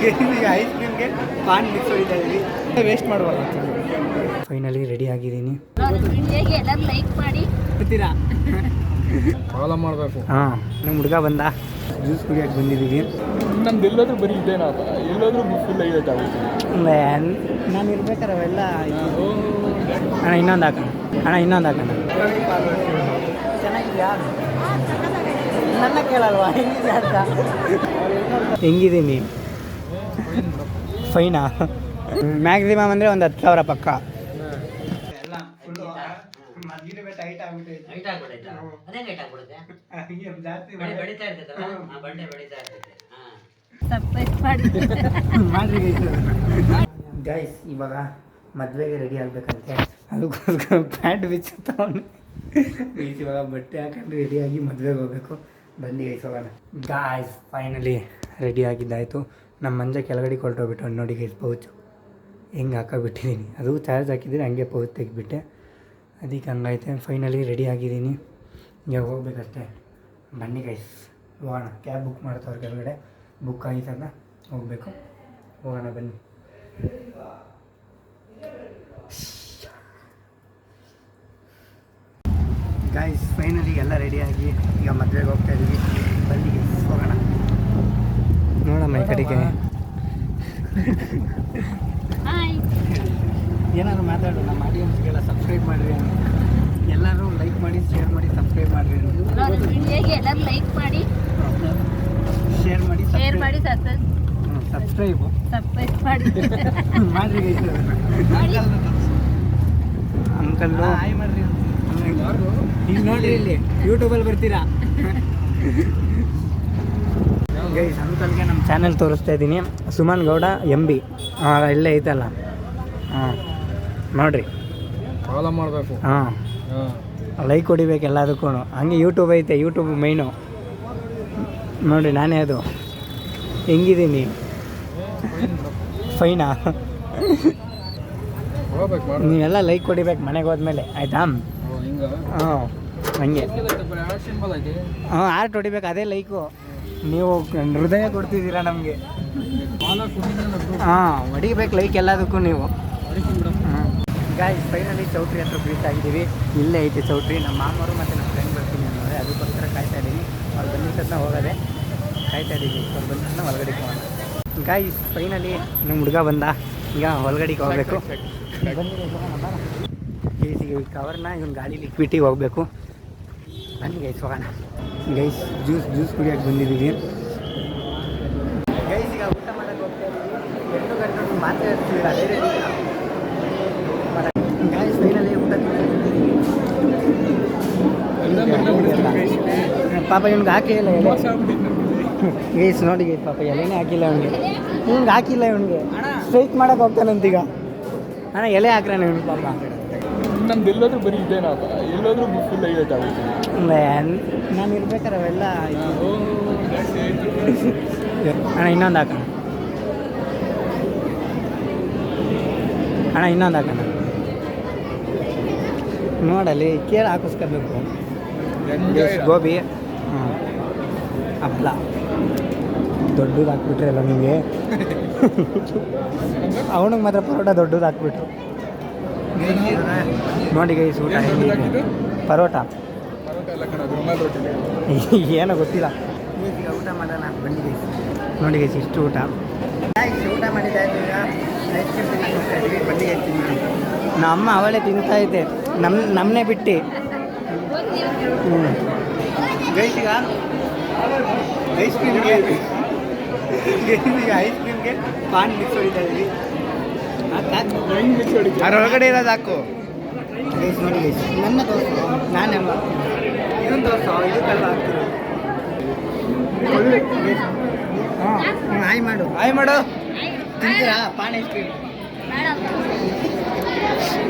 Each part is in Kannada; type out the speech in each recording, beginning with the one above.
ಈಗ ಐಸ್ ಕ್ರೀಮ್ಗೆ ಪಾನ್ ಮಿಕ್ಸ್ ಹೊಡಿತಾ ಇದೀವಿ, ವೇಸ್ಟ್ ಮಾಡಬಾರ್ದು. ಫೈನಲಿ ರೆಡಿ ಆಗಿದ್ದೀನಿ. ಲೈಕ್ ಮಾಡಿ ಬರ್ತೀರಾ? ಫಾಲೋ ಮಾಡಬೇಕು. ಹಾಂ, ನಮ್ಮ ಹುಡುಗ ಬಂದ, ಜ್ಯೂಸ್ ಕುಡಿಯೋಕೆ ಬಂದಿದ್ದೀವಿ. ನಮ್ದು ಎಲ್ಲಾದ್ರೂ ಬರೀ ಇದೇನಪ್ಪ, ಎಲ್ಲಾದ್ರೂ ಫುಲ್ ಹೈಲೈಟ್ ಆಗುತ್ತೆ. ನಾನು ಇರ್ಬೇಕಾರೆ ಅವೆಲ್ಲ ಅಣ್ಣ ಇನ್ನೊಂದು ಹಾಕೋಣ, ಚೆನ್ನಾಗಿದೆಯಾ? ನನ್ನ ಕೇಳಲ್ವಾ ಹೆಂಗಿದೆ ಅಂತ? ಹೆಂಗಿದ್ದೀನಿ? ಫೈನಾ? ಮ್ಯಾಕ್ಸಿಮಮ್ ಅಂದರೆ ಒಂದು 10,000 ಪಕ್ಕ. ಗೈಸ್ ಇವಾಗ ಮದುವೆಗೆ ರೆಡಿ ಆಗಬೇಕಂತೆ, ಅದಕ್ಕೋಸ್ಕರ ಪ್ಯಾಂಟ್ ಬಿಚ್ಚುತ್ತವನು. ಇವಾಗ ಬಟ್ಟೆ ಹಾಕೊಂಡು ರೆಡಿಯಾಗಿ ಮದುವೆಗೆ ಹೋಗ್ಬೇಕು. ಬನ್ನಿ ಗೈಸ್ ಹೋಗೋಣ. ಗಾಯ್ಸ್ ಫೈನಲಿ ರೆಡಿ ಆಗಿದ್ದಾಯಿತು. ನಮ್ಮ ಮಂಜ ಕೆಳಗಡೆ ಹೊರಟೋಗ್ಬಿಟ್ಟು ನೋಡಿ ಗೈಸ್, ಪೌಚು ಹೆಂಗೆ ಹಾಕೋಬಿಟ್ಟಿದ್ದೀನಿ. ಅದು ಚಾರ್ಜ್ ಹಾಕಿದ್ದೀನಿ, ಹಂಗೆ ಪೌಚ್ ತೆಗಿಬಿಟ್ಟೆ, ಅದಕ್ಕೆ ಹಂಗೈತೆ. ಫೈನಲಿ ರೆಡಿ ಆಗಿದ್ದೀನಿ, ಈಗ ಹೋಗ್ಬೇಕಷ್ಟೇ. ಬನ್ನಿ ಗೈಸ್ ಹೋಗೋಣ. ಕ್ಯಾಬ್ ಬುಕ್ ಮಾಡ್ತವ್ರೆ ಕೆಳಗಡೆ, ಬುಕ್ ಆಗಿತ್ತಲ್ಲ, ಹೋಗಬೇಕು. ಹೋಗೋಣ ಬನ್ನಿ. ಗಾಯ್ಸ್ ಫೈನಲಿ ಎಲ್ಲ ರೆಡಿಯಾಗಿ ಈಗ ಮದುವೆಗೆ ಹೋಗ್ತಾ ಇದ್ದೀವಿ. ಬನ್ನಿ ಗೈಸ್ ಹೋಗೋಣ. ನೋಡಮ್ಮ ಈ ಕಡೆಗೆ ಏನಾದ್ರು ಮಾತಾಡು. ನಮ್ಮ ಆಡಿಯನ್ಸ್ಗೆಲ್ಲ ಸಬ್ಸ್ಕ್ರೈಬ್ ಮಾಡಿರಿ, ಎಲ್ಲರೂ ಲೈಕ್ ಮಾಡಿ, ಶೇರ್ ಮಾಡಿ, ಸಬ್ಸ್ಕ್ರೈಬ್ ಮಾಡಿರಿ. ಎಲ್ಲರೂ ಲೈಕ್ ಮಾಡಿ, ಶೇರ್ ಮಾಡಿ, ಸಬ್ಸ್ಕ್ರೈಬ್ ಮಾಡಿ ಮಾಡಿರಿ. ಅಂಕಲ್ಲು ಹಾಯ್ ಮಾಡಿರಿ. ಈಗ ನೋಡ್ರಿ, ಇಲ್ಲಿ ಯೂಟ್ಯೂಬಲ್ಲಿ ಬರ್ತೀರಾ ಗೈಸ್. ಅಂಕಲ್ಗೆ ನಮ್ಮ ಚಾನೆಲ್ ತೋರಿಸ್ತಾ ಇದ್ದೀನಿ, ಸುಮನ್ ಗೌಡ MB. ಇಲ್ಲೇ ಐತಲ್ಲ, ಹಾಂ ನೋಡಿರಿ, ಫಾಲೋ ಮಾಡಬೇಕು. ಹಾಂ, ಲೈಕ್ ಹೊಡಿಬೇಕು ಎಲ್ಲದಕ್ಕೂ. ಹಂಗೆ ಯೂಟ್ಯೂಬ್ ಐತೆ, ಯೂಟ್ಯೂಬ್ ಮೈನು ನೋಡಿರಿ. ನಾನೇ ಅದು ಹೆಂಗಿದ್ದೀನಿ? ಫೈನಾ? ನೀವೆಲ್ಲ ಲೈಕ್ ಹೊಡಿಬೇಕು ಮನೆಗೆ ಹೋದ್ಮೇಲೆ, ಆಯಿತಾ? ಹಾಂ ಹಂಗೆ. ಹಾಂ, ಆರ್ಟ್ ಹೊಡಿಬೇಕು, ಅದೇ ಲೈಕು. ನೀವು ಹೃದಯ ಕೊಡ್ತಿದ್ದೀರಾ ನಮಗೆ. ಹಾಂ, ಹೊಡಿಬೇಕು ಲೈಕ್ ಎಲ್ಲದಕ್ಕೂ ನೀವು. ಗಾಯ್ಸ್ ಫೈನಲಿ ಚೌಟ್ರಿ ಹತ್ರ ರೀಚ್ ಆಗಿದ್ದೀವಿ. ಇಲ್ಲೇ ಐತೆ ಚೌಟ್ರಿ. ನಮ್ಮ ಮಾಮವರು ಮತ್ತು ನಮ್ಮ ಫ್ರೆಂಡ್ ಬರ್ತೀನಿ ಅನ್ನೋರೆ, ಅದಕ್ಕೋಸ್ಕರ ಕಾಯ್ತಾ ಇದ್ದೀನಿ. ಅವ್ರು ಬಂದಿದ್ದ ತಕ್ಷಣ ಹೋಗೋದೆ, ಕಾಯ್ತಾ ಇದ್ದೀವಿ. ಅವ್ರು ಬಂದ ತಕ್ಷಣ ಹೊಲ್ಗಡೆಗೆ ಹೋಗೋಣ. ಗಾಯ್ಸ್ ಫೈನಲಿ ನಮ್ಮ ಹುಡುಗ ಬಂದ, ಈಗ ಹೊಲ್ಗಡೆಗೆ ಹೋಗಬೇಕು. ಗೈಸ್ ಈಗ ಕವರ್ನ ಇವನು ಗಾಡೀಲಿ ಇಟ್ಬಿಟ್ಟು ಹೋಗಬೇಕು. ಬನ್ನಿ ಗೈಸ್ ಹೋಗೋಣ. ಗೈಸ್ ಜ್ಯೂಸ್ ಕುಡಿಯೋಕೆ ಬಂದಿದ್ದೀವಿ. ಗೈಸ್ ಈಗ ಊಟ ಮಾಡೋಕ್ಕೆ ಹೋಗ್ತಾ ಇದ್ದೀವಿ. 2 ಗಂಟೆ ಮಾತ್ರ ಇರ್ತೀವಿ, ಅದೇ ರೀತಿ. ಗೈಸ್ ಫೈನಲಿ ಊಟ ಪಾಪ ಇವ್ನಿಗೆ ಹಾಕೇ ಇಲ್ಲ ಎಲೆ. ಗೈಸ್ ನೋಡಿ ಗೈಸ್, ಪಾಪ ಎಲೆನೇ ಹಾಕಿಲ್ಲ ಅವನಿಗೆ. ಇವ್ನಿಗೆ ಹಾಕಿಲ್ಲ, ಇವನಿಗೆ ಸ್ಟ್ರೈಕ್ ಮಾಡೋಕೆ ಹೋಗ್ತಾನಂತೀಗ. ಅಣ್ಣ ಎಲೆ ಹಾಕ್ರಾನ ಇವನು ಪಾಪ. ನಮ್ದು ಎಲ್ಲಾದ್ರೂ ಬರೀ ಇದೇನಪ್ಪ, ಎಲ್ಲಾದ್ರೂ ಫುಲ್ ಹೈಲೈಟ್ ಆಗುತ್ತೆ. ನಾನು ಇರ್ಬೇಕಾರೆ ಅವೆಲ್ಲ ಅಣ್ಣ ಇನ್ನೊಂದು ಹಾಕೋಣ, ನೋಡಲ್ಲಿ ಕೇಳಿ ಹಾಕಿಸ್ಕೋಬೇಕು. ಗೋಬಿ, ಹಪ್ಪಳ ದೊಡ್ಡದು ಹಾಕ್ಬಿಟ್ರೆ ಅಲ್ಲ ನಿಮಗೆ. ಅವನಿಗೆ ಮಾತ್ರ ಪರೋಟ ದೊಡ್ಡದು ಹಾಕ್ಬಿಟ್ರು. ನೋಡಿ ಗೈಸ್ ಊಟ ಹೆಂಗಿದೆ. ಪರೋಟ ಏನೋ ಗೊತ್ತಿಲ್ಲ. ಈಗ ಊಟ ಮಾಡೋಣ ಬನ್ನಿ ಗೈಸ್. ನೋಡಿ ಗೈಸ್ ಇಷ್ಟು ಊಟ ಮಾಡಿದ್ದಾಯ್ತು. ಈಗ ಐಸ್ ಕ್ರೀಮ್ ತಿನ್ನಕ್ಕೆ ಹೋಗ್ತಾ ಇದ್ದೀವಿ. ಬನ್ನಿ ಗೈಸ್ ತಿಂತೀನಿ. ನಮ್ಮ ಅಮ್ಮ ಅವಳೇ ತಿಂತಾ ಐತೆ, ನಮ್ಮನ್ನೇ ಬಿಟ್ಟು. ಗೈಸ್ ಈಗ ಐಸ್ ಕ್ರೀಮ್ಗೆ ಪಾನ್ ಮಿಕ್ಸ್ ಹೊಡಿತಾ ಇದ್ದೀವಿ. ಅದರೊಳಗಡೆ ಇರೋದು ಹಾಕು. ಗೈಸ್ ನೋಡಿ ಗೈಸ್, ನನ್ನ ತೋರಿಸು, ನಾನು ಇದನ್ನು ತೋರಿಸು, ಇದಕ್ಕೆಲ್ಲ ಹಾಕ್ತಿರೋ. ಹಾಂ ಹಾಯ್ ಮಾಡು. ತಿಂತೀರಾ ಪಾನ್ ಐಸ್ ಕ್ರೀಮ್?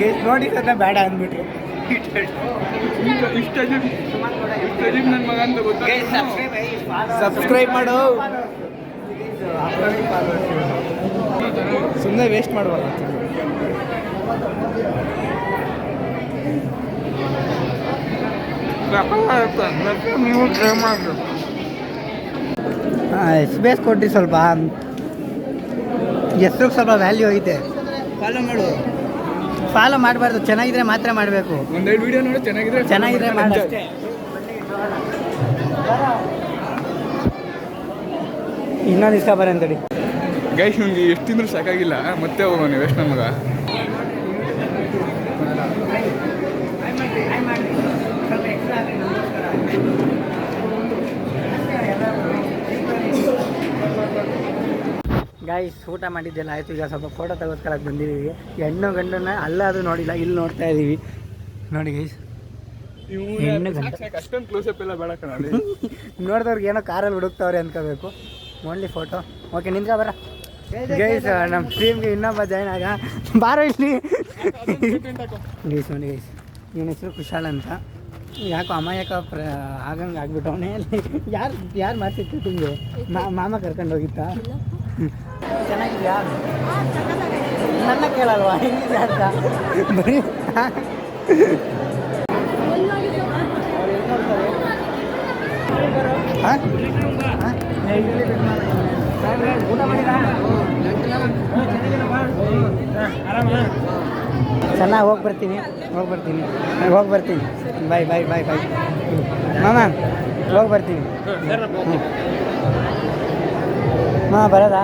ಗೈಸ್ ನೋಡಿ ಸದ್ಯ ಬೇಡ ಅಂದ್ಬಿಟ್ರು. ಸಬ್ಸ್ಕ್ರೈಬ್ ಮಾಡು. ಸುಮ್ಮನೆ ವೇಸ್ಟ್ ಮಾಡಬಾರ್ದು. ನೀವು ಟ್ರೈ ಮಾಡಬೇಕು. ಸ್ಪೇಸ್ ಕೊಡ್ರಿ ಸ್ವಲ್ಪ. ಹೆಸ್ರಿಗೆ ಸ್ವಲ್ಪ ವ್ಯಾಲ್ಯೂ ಐತೆ. ಫಾಲೋ ಮಾಡು. ಫಾಲೋ ಮಾಡಬಾರ್ದು, ಚೆನ್ನಾಗಿದ್ರೆ ಮಾತ್ರ ಮಾಡಬೇಕು. ಒಂದೆರಡು ವಿಡಿಯೋ ನೋಡಿ ಚೆನ್ನಾಗಿದ್ರೆ ಮಾಡಿ ಅಷ್ಟೇ. ಇನ್ನೊಂದು ಇಷ್ಟ ಬರ ಅಂತೇಳಿ ಗೈಸ್, ನಿಮ್ಗೆ ಎಷ್ಟು ತಿಂದರೂ ಸಾಕಾಗಿಲ್ಲ, ಮತ್ತೆ ಹೋಗೋಣ ವೇಸ್ಟ್ ನನ್ನ ಮಗ. ಗೈಸ್, ಊಟ ಮಾಡಿದ್ದೆಲ್ಲ ಆಯಿತು. ಈಗ ಸ್ವಲ್ಪ ಫೋಟೋ ತೆಗೆಸ್ಕೊಳಕ್ಕೆ ಬಂದಿದ್ದೀವಿ. ಹೆಣ್ಣು ಗಂಡನ್ನ ಅಲ್ಲಾದರೂ ನೋಡಿಲ್ಲ, ಇಲ್ಲಿ ನೋಡ್ತಾ ಇದ್ದೀವಿ. ನೋಡಿ ಗೈಸ್, ಹೆಣ್ಣು ಗಂಡ ಅಷ್ಟೊಂದು ಕ್ಲೋಸಪ್ ಎಲ್ಲ ಬೇಡ ಕಣ. ನೋಡಿದವ್ರಿಗೆ ಏನೋ ಕಾರಲ್ಲಿ ಹುಡುಕ್ತವ್ರೆ ಅನ್ಕೋಬೇಕು. Only photo. ಓಕೆ, ನಿಂತ್ಕೊ ಬರ ಗೈಸ್. ನಮ್ಮ ಟೀಮ್ಗೆ ಇನ್ನೊಬ್ಬ ಜಾಯ್ನ್ ಆಗ ಬಾರೋ ಇಲ್ಲಿ. ಗೈಸ್ ನೋಡಿ ಗೈಸ್, ಇವನ ಹೆಸರು ಕುಶಾಲ್ ಅಂತ. ಯಾಕೋ ಅಮಾಯಕ ಆಗಂಗೆ ಆಗ್ಬಿಟ್ಟವನೇ. ಯಾರು ಮಾಡ್ತಿತ್ತು ತಿಂಗೆ ಮಾಮ ಕರ್ಕೊಂಡು ಹೋಗಿತ್ತಾ? ಚೆನ್ನಾಗಿದ್ಯಾ? ನನ್ನ ಕೇಳಲ್ವಾ ಹೆಂಗಿದೆ ಅಂತ? ಬರೀ ಊಟ ಮಾಡಿದ ಚೆನ್ನಾಗಿ ಹೋಗಿ ಬರ್ತೀನಿ. ಬಾಯ್ ಮಾಮ, ಹೋಗಿ ಬರ್ತೀನಿ. ಹಾಂ, ಬರೋದಾ?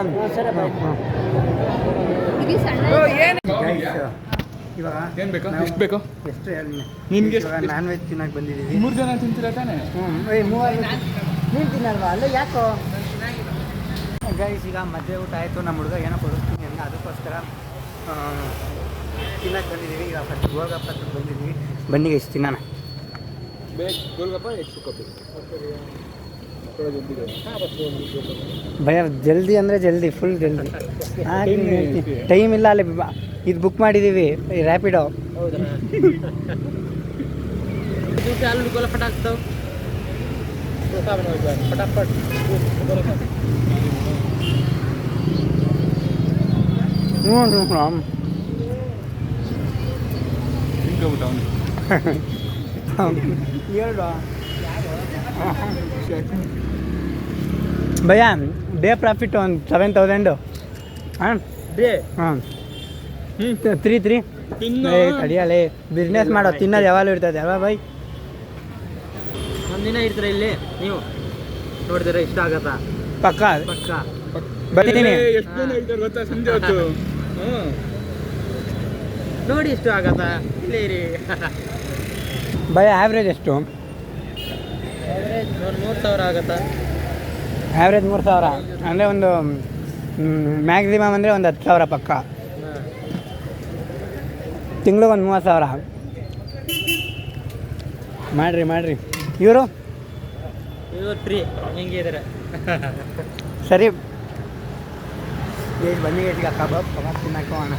ಇವಾಗ ಏನು ಬೇಕು? ಎಷ್ಟು ಬೇಕು? ಎಷ್ಟು ಹೇಳಿ ನಿನಗೆ? ಇವಾಗ ನಾನ್ ವೆಜ್ ತಿನ್ನಕ್ಕೆ ಬಂದಿದ್ದೀವಿ. 3 ಜನ ತಿಂತೀರ ತಾನೆ? ನೀನು ತಿನ್ನಲ್ವಾ? ಅಲ್ಲೇ ಯಾಕೋ ಗೈಸ್, ಈಗ ಮದುವೆ ಊಟ ಆಯಿತು. ನಮ್ಮ ಹುಡುಗ ಏನೋ ಕೊಡಿಸ್ತೀನಿ ಅಂತ ಅದಕ್ಕೋಸ್ಕರ ತಿನ್ನಕ್ಕೆ ಬಂದಿದ್ದೀವಿ. ಈಗ ಫಸ್ಟ್ ಗೋಲ್ಗಪ್ಪ ಬಂದಿದ್ದೀವಿ. ಬನ್ನಿ ಗೈಸ್, ತಿನ್ನೋಣ. ಗೋಲ್ಗಪ್ಪ ಎಷ್ಟು ಕಪ್ಪು ಭಯ ಜಲ್ದಿ ಅಂದರೆ ಜಲ್ದಿ, ಫುಲ್ ಜಲ್ದಿ. ಟೈಮ್ ಇಲ್ಲ. ಅಲ್ಲಿ ಇದು ಬುಕ್ ಮಾಡಿದ್ದೀವಿ, ರ್ಯಾಪಿಡೋ. ಫಟಾಫಟ್. ಭಯ ಡೇ ಪ್ರಾಫಿಟ್ ಒಂದು 7,000. ಹಾಂ ಡೇ? ಹಾಂ 3 ಕಡಿಯಲ್ಲೇ ಬಿಸ್ನೆಸ್ ಮಾಡೋ. ತಿನ್ನೋದು ಯಾವಾಗಲೂ ಇರ್ತದೆ ಅಲ್ವಾ ಬೈ? ಒಂದಿನ ಇರ್ತೀರ ಇಲ್ಲಿ ನೀವು ನೋಡಿದ್ರೆ ಇಷ್ಟ ಆಗತ್ತಾ? ಪಕ್ಕ ಬರ್ತೀನಿ. ಎಷ್ಟು ಜನ ಹೇಳ್ತಾರೆ ಗೊತ್ತಾ ಸಂಜೆ ಹೊತ್ತು? ನೋಡಿ ಇಷ್ಟ ಆಗತ್ತಾ? ಇಲ್ಲೇ ಇರಿ. ಭಯ ಆ್ಯಾವ್ರೇಜ್ ಎಷ್ಟು? ಆವ್ರೇಜ್ ಒಂದು 3,000 ಆಗತ್ತಾ? ಆ್ಯಾವ್ರೇಜ್ 3,000 ಅಂದರೆ ಒಂದು ಮ್ಯಾಕ್ಸಿಮಮ್ ಅಂದರೆ ಒಂದು 10,000 ಪಕ್ಕ. ತಿಂಗ್ಳಿಗೆ ಒಂದು 30,000 ಮಾಡಿರಿ. ಇವರು ಫ್ರೀ ಹೆಂಗಿದ್ದಾರೆ? ಸರಿ ಬನ್ನಿ ಈಗ ಕಬಾಬ್ ತಿನ್ನಕ್ಕೆ ಹೋಗೋಣ.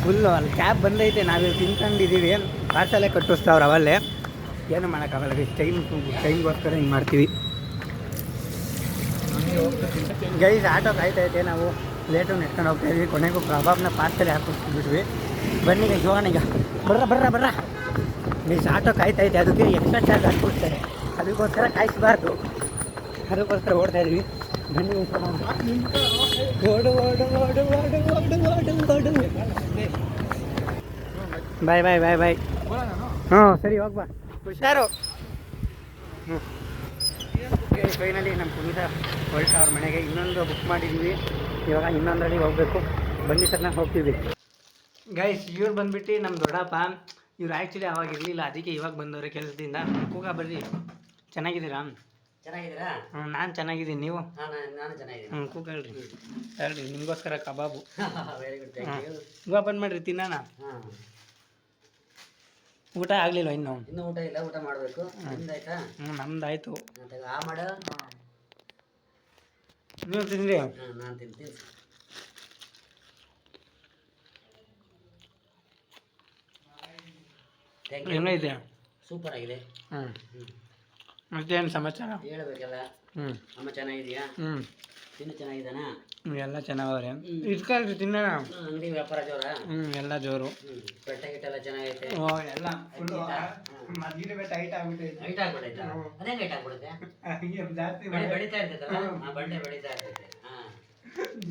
ಫುಲ್ಲು ಅಲ್ಲಿ ಕ್ಯಾಬ್ ಬಂದೈತೆ, ನಾವಿಲ್ಲಿ ತಿನ್ಕೊಂಡಿದ್ದೀವಿ. ಪಾರ್ಸಲೇ ಕಟ್ಟಿಸ್ತಾವ್ರು ಅವಲ್ಲೇ. ಏನು ಮಾಡೋಕ್ಕಾಗಲ್ಲ. ಟೈಮ್ಗೋಸ್ಕರ ಹಿಂಗೆ ಮಾಡ್ತೀವಿ ಗೈಸ್. ಆಟೋ ಕಾಯ್ತೈತೆ, ನಾವು ಲೇಟು ನೆಟ್ಕೊಂಡು ಹೋಗ್ತಾಯಿದ್ವಿ. ಕೊನೆಗೂ ಕಬಾಬ್ನ ಪಾರ್ಸಲೇ ಹಾಕಿಸ್ಬಿಟ್ವಿ. ಬನ್ನಿ ಗೈಸ್, ಹೋಗೋಣ ಈಗ. ಬರ್ರ ಗೈಸ್, ಆಟೋ ಕಾಯ್ತೈತೆ. ಅದಕ್ಕೆ ಎಕ್ಸ್ಟ್ರಾ ಚಾರ್ಜ್ ಹಾಕ್ಬಿಡ್ತಾರೆ. ಅದಕ್ಕೋಸ್ಕರ ಕಾಯಿಸಬಾರ್ದು, ಅದಕ್ಕೋಸ್ಕರ ಓಡ್ತಾಯಿದ್ವಿ. ಬನ್ನಿ ಓಡು. ಬಾಯ್. ಹ್ಞೂ ಸರಿ, ಹೋಗ್ಬಾ. ಹುಷಾರು. ಫೈನಲಿ ನಮ್ಮ ಪುನೀತ ಹೊರಟ ಅವ್ರ ಮನೆಗೆ. ಇನ್ನೊಂದು ಬುಕ್ ಮಾಡಿದ್ವಿ. ಇವಾಗ ಇನ್ನೊಂದರಲ್ಲಿ ಹೋಗಬೇಕು. ಬನ್ನಿ ಸರ್, ನಾವು ಹೋಗ್ತೀವಿ ಗೈಸ್. ಇವ್ರು ಬಂದುಬಿಟ್ಟು ನಮ್ಮ ದೊಡ್ಡಪ್ಪ. ಇವ್ರು ಆ್ಯಕ್ಚುಲಿ ಅವಾಗ ಇರಲಿಲ್ಲ, ಅದಕ್ಕೆ ಇವಾಗ ಬಂದವ್ರೆ ಕೆಲಸದಿಂದ. ಕೂಗ ಬರ್ರಿ. ಚೆನ್ನಾಗಿದ್ದೀರಾ? ಹ್ಞೂ, ನಾನು ಚೆನ್ನಾಗಿದ್ದೀನಿ. ನೀವು? ನಾನು ಚೆನ್ನಾಗಿದ್ದೀನಿ. ಹ್ಞೂ, ಕೂಗಳ್ರಿ. ಹೇಳ್ರಿ, ನಿಮಗೋಸ್ಕರ kebab. Very good, thank you. Open ಮಾಡಿರಿ, ತಿನ್ನೋಣ. ಊಟ ಆಗಲಿಲ್ಲ ಇನ್ನೂ ಊಟ ಇಲ್ಲ, ಊಟ ಮಾಡಬೇಕು. ನಿಮ್ದಾಯ್ತಾ? ನಮ್ದಾಯ್ತು. ಆ ಮಾಡ ನೀವು ತಿನ್ರಿ. ನಾನು ತಿಂತೀನಿ. ಹೆಂಗೈತೆ? ಸೂಪರ್ ಆಗಿದೆ. ಮತ್ತೇನು ಸಮಾಚಾರ? ಹೇಳ್ಬೇಕಲ್ಲ. ಅಮ್ಮ ಚೆನ್ನಾಗಿದೆಯಾ? ತಿನ್ನು ಚೆನ್ನಾಗಿದ್ದಾನಾ? ಎಲ್ಲ ಚೆನ್ನಾಗವ್ರೆ. ಇಟ್ಕೊಳ್ರಿ, ತಿನ್ನೋಣ. ಅಂಗಡಿ ವ್ಯಾಪಾರ ಜೋರ? ಎಲ್ಲ ಜೋರು. ಬೆಟ್ಟ ಗಿಟ್ಟೆಲ್ಲ ಚೆನ್ನಾಗೈತೆ? ಎಲ್ಲ ಮದ್ಗಿನ ಬೆಟ್ಟ ಹೈಟ್ ಆಗ್ಬಿಟ್ಟೈತೆ. ಹೈಟ್ ಆಗ್ಬಿಟ್ಟೈತೆ? ಅದೇಂಗೆ ಹೈಟ್ ಆಗ್ಬಿಡುತ್ತೆ? ಜಾಸ್ತಿ ಬೆಳೀತಾ ಇರ್ತೈತಲ್ಲ, ಬಂಡೆ ಬೆಳೀತಾ ಇರ್ತೈತೆ.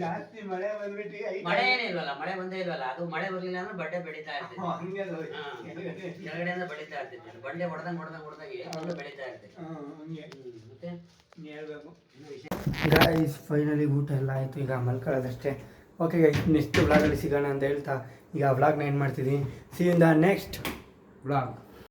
ಜಾಸ್ತಿ ಮಳೆ ಬಂದ್ಬಿಟ್ಟು ಮಳೆ ಏನೇ ಇಲ್ವಲ್ಲ, ಮಳೆ ಬಂದೇ ಇಲ್ವಲ್ಲ. ಅದು ಮಳೆ ಬರ್ಲಿಲ್ಲ ಅಂದ್ರೆ ಬಡ್ಡೆ ಬೆಳೀತಾ ಇರ್ತೀವಿ. ಹಂಗೆ ಅದು. ಕೆಳಗಡೆಯಿಂದ ಬೆಳೀತಾ ಇರ್ತಿತ್ತು. ಬಂಡೆ ಹೊಡೆದಂಗೆ ಅವಾಗ ಬೆಳೀತಾ ಇರ್ತೀವಿ. ಹಂಗೆ ಮತ್ತೆ ಹೇಳ್ಬೇಕು. ಇನ್ನೂ ವಿಷಯ ಗೈಸ್ ಫೈನಲಿ ಊಟ ಎಲ್ಲ ಆಯಿತು, ಈಗ ಮಲ್ಕೊಳ್ಳೋದಷ್ಟೇ. ಓಕೆ ಗೈಸ್, ನೆಕ್ಸ್ಟ್ ವ್ಲಾಗಲ್ಲಿ ಸಿಗೋಣ ಅಂತ ಹೇಳ್ತಾ ಈಗ ವ್ಲಾಗ್ನ ಏನು ಮಾಡ್ತಿದ್ದೀನಿ. C in the next vlog.